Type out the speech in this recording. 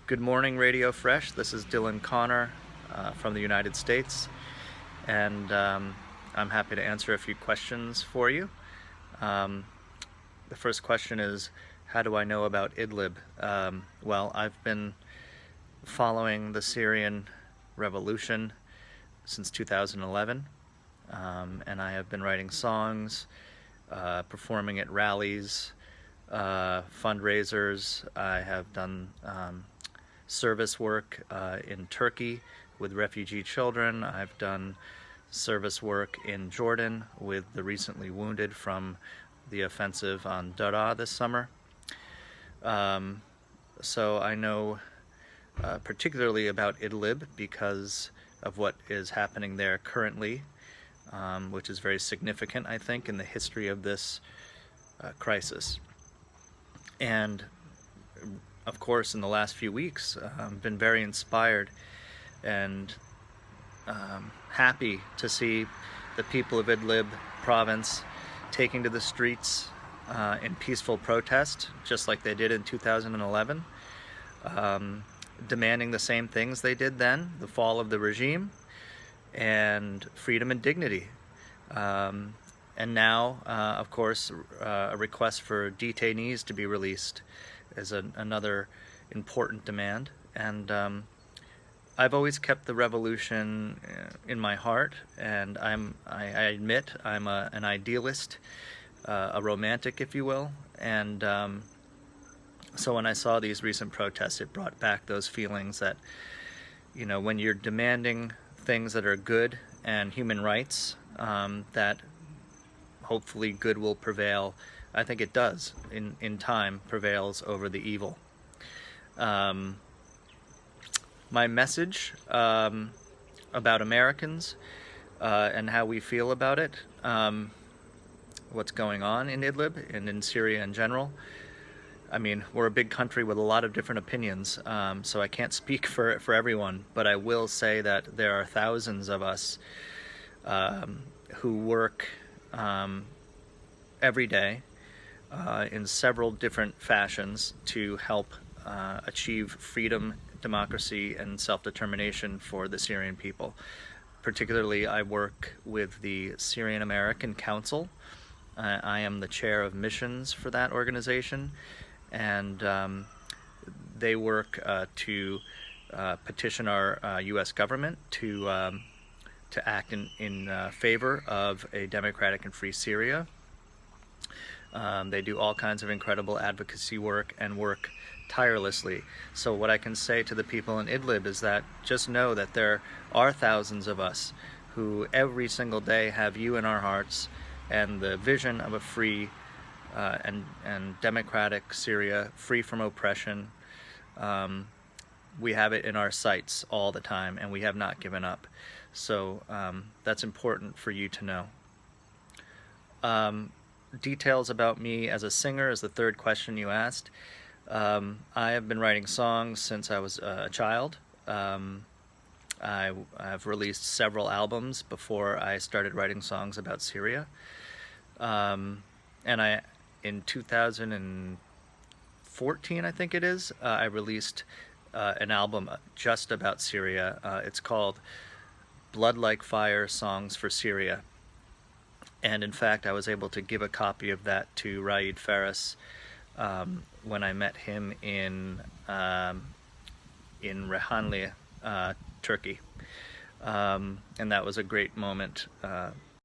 Good morning, Radio Fresh. This is Dylan Connor from the United States, and I'm happy to answer a few questions for you. Um, the first question is, how do I know about Idlib? Well, I've been following the Syrian revolution since 2011, and I have been writing songs, performing at rallies, fundraisers. I have done service work in Turkey with refugee children. I've done service work in Jordan with the recently wounded from the offensive on Daraa this summer. So I know particularly about Idlib because of what is happening there currently, which is very significant, I think, in the history of this crisis. And of course, in the last few weeks, been very inspired and happy to see the people of Idlib province taking to the streets in peaceful protest, just like they did in 2011, demanding the same things they did then, the fall of the regime, and freedom and dignity. And now, of course, a request for detainees to be released is another important demand. And I've always kept the revolution in my heart, and I admit I'm an idealist, a romantic, if you will. And so when I saw these recent protests, it brought back those feelings that, you know, when you're demanding things that are good and human rights, that hopefully good will prevail. I think it does, in time, prevails over the evil. My message about Americans and how we feel about it, what's going on in Idlib and in Syria in general. I mean, we're a big country with a lot of different opinions, so I can't speak for everyone, but I will say that there are thousands of us who work every day in several different fashions to help achieve freedom, democracy, and self-determination for the Syrian people. Particularly, I work with the Syrian American Council. I am the chair of missions for that organization, and they work to petition our U.S. government to act in favor of a democratic and free Syria. They do all kinds of incredible advocacy work and work tirelessly. So what I can say to the people in Idlib is that just know that there are thousands of us who every single day have you in our hearts and the vision of a free and democratic Syria, free from oppression. We have it in our sights all the time, and we have not given up. So that's important for you to know. Details about me as a singer is the third question you asked. I have been writing songs since I was a child. I've released several albums before I started writing songs about Syria. And in 2014, I think it is, I released an album just about Syria. It's called Blood Like Fire Songs for Syria. And in fact, I was able to give a copy of that to Raed Faris when I met him in Rehanli, Turkey. And that was a great moment